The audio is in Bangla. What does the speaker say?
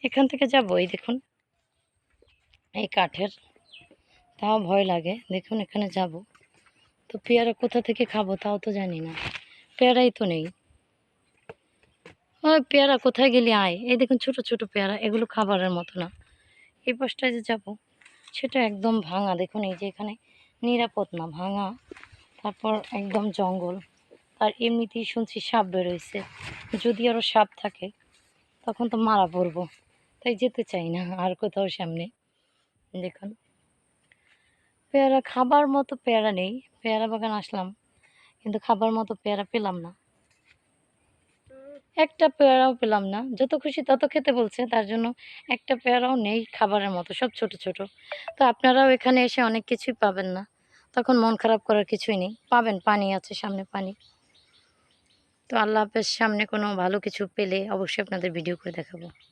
এখান থেকে যাব, এই দেখুন এই কাঠের, তাও ভয় লাগে। দেখুন এখানে যাব, তো পেয়ারা কোথা থেকে খাবো তাও তো জানি না, পেয়ারাই তো নেই। ওই পেয়ারা কোথায় গেলি আয়, এই দেখুন ছোট ছোট পেয়ারা, এগুলো খাবারের মতো না। এই পাশটায় যে যাব সেটা একদম ভাঙা, দেখুন এই যে এখানে নিরাপদ না, ভাঙা, তারপর একদম জঙ্গল। আর এমনিতেই শুনছি সাপ বেরোইছে, যদি আরও সাপ থাকে তখন তো মারা পড়বো, তাই যেতে চাই না আর কোথাও সামনে। দেখুন পেয়ারা খাবার মতো পেয়ারা নেই, পেয়ারা বাগান আসলাম কিন্তু খাবার মতো পেয়ারা পেলাম না, একটা পেয়ারাও পেলাম না। যত খুশি তত খেতে বলছে, তার জন্য একটা পেয়ারাও নেই খাবারের মতো, সব ছোট ছোট। তো আপনারাও এখানে এসে অনেক কিছুই পাবেন না, তখন মন খারাপ করার কিছুই নেই, পাবেন, পানি আছে সামনে, পানি। তো আল্লাহ হাফেজ, সামনে কোনো ভালো কিছু পেলে অবশ্যই আপনাদের ভিডিও করে দেখাবো।